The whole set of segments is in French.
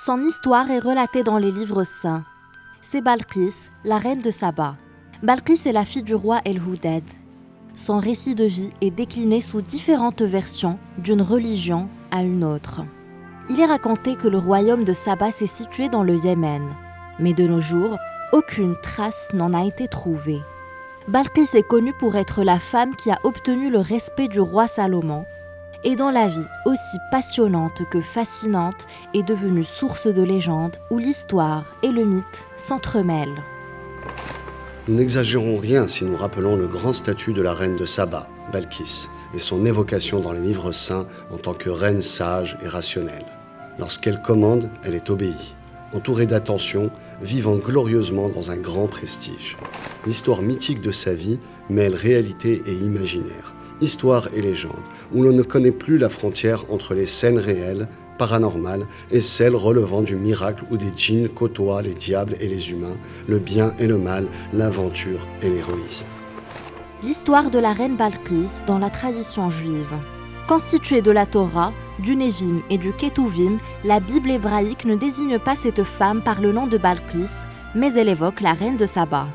Son histoire est relatée dans les livres saints. C'est Balqis, la reine de Saba. Balqis est la fille du roi El-Houded. Son récit de vie est décliné sous différentes versions d'une religion à une autre. Il est raconté que le royaume de Saba s'est situé dans le Yémen. Mais de nos jours, aucune trace n'en a été trouvée. Balqis est connue pour être la femme qui a obtenu le respect du roi Salomon et dont la vie, aussi passionnante que fascinante, est devenue source de légendes où l'histoire et le mythe s'entremêlent. Nous n'exagérons rien si nous rappelons le grand statut de la reine de Saba, Balqis, et son évocation dans les livres saints en tant que reine sage et rationnelle. Lorsqu'elle commande, elle est obéie, entourée d'attention, vivant glorieusement dans un grand prestige. L'histoire mythique de sa vie mêle réalité et imaginaire, histoire et légende, où l'on ne connaît plus la frontière entre les scènes réelles, paranormales, et celles relevant du miracle où des djinns côtoient les diables et les humains, le bien et le mal, l'aventure et l'héroïsme. L'histoire de la reine Balqis dans la tradition juive. Constituée de la Torah, du Névim et du Ketuvim, la Bible hébraïque ne désigne pas cette femme par le nom de Balqis, mais elle évoque la reine de Saba.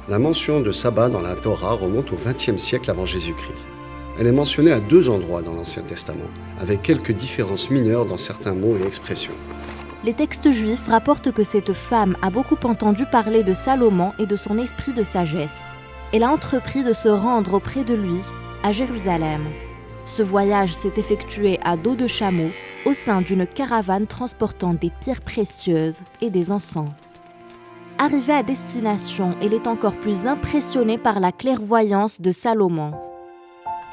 La mention de Saba dans la Torah remonte au XXe siècle avant Jésus-Christ. Elle est mentionnée à 2 endroits dans l'Ancien Testament, avec quelques différences mineures dans certains mots et expressions. Les textes juifs rapportent que cette femme a beaucoup entendu parler de Salomon et de son esprit de sagesse. Elle a entrepris de se rendre auprès de lui, à Jérusalem. Ce voyage s'est effectué à dos de chameau, au sein d'une caravane transportant des pierres précieuses et des encens. Arrivée à destination, elle est encore plus impressionnée par la clairvoyance de Salomon.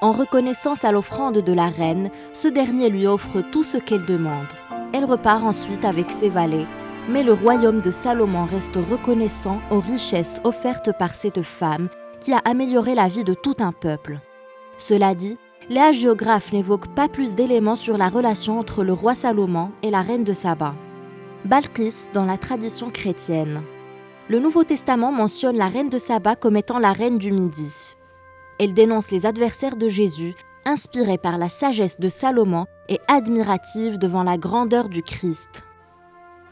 En reconnaissance à l'offrande de la reine, ce dernier lui offre tout ce qu'elle demande. Elle repart ensuite avec ses valets, mais le royaume de Salomon reste reconnaissant aux richesses offertes par cette femme qui a amélioré la vie de tout un peuple. Cela dit, les hagiographes n'évoquent pas plus d'éléments sur la relation entre le roi Salomon et la reine de Saba. Balqis dans la tradition chrétienne. Le Nouveau Testament mentionne la reine de Saba comme étant la reine du Midi. Elle dénonce les adversaires de Jésus, inspirée par la sagesse de Salomon et admirative devant la grandeur du Christ.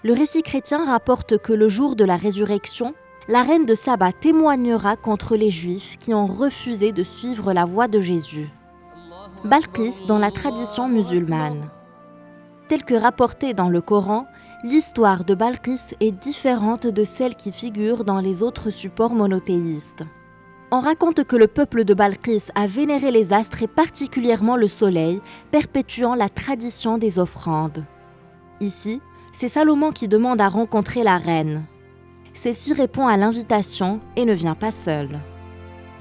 Le récit chrétien rapporte que le jour de la résurrection, la reine de Saba témoignera contre les Juifs qui ont refusé de suivre la voie de Jésus. Balqis dans la tradition musulmane. Telle que rapportée dans le Coran, l'histoire de Balqis est différente de celle qui figure dans les autres supports monothéistes. On raconte que le peuple de Balqis a vénéré les astres et particulièrement le soleil, perpétuant la tradition des offrandes. Ici, c'est Salomon qui demande à rencontrer la reine. Celle-ci répond à l'invitation et ne vient pas seule.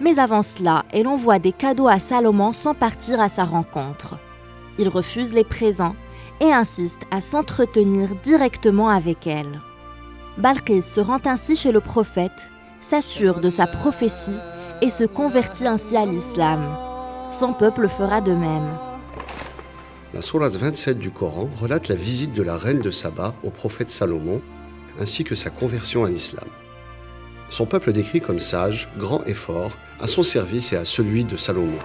Mais avant cela, elle envoie des cadeaux à Salomon sans partir à sa rencontre. Il refuse les présents et insiste à s'entretenir directement avec elle. Balqis se rend ainsi chez le prophète, s'assure de sa prophétie et se convertit ainsi à l'islam. Son peuple fera de même. La sourate 27 du Coran relate la visite de la reine de Saba au prophète Salomon, ainsi que sa conversion à l'islam. Son peuple décrit comme sage, grand et fort, à son service et à celui de Salomon.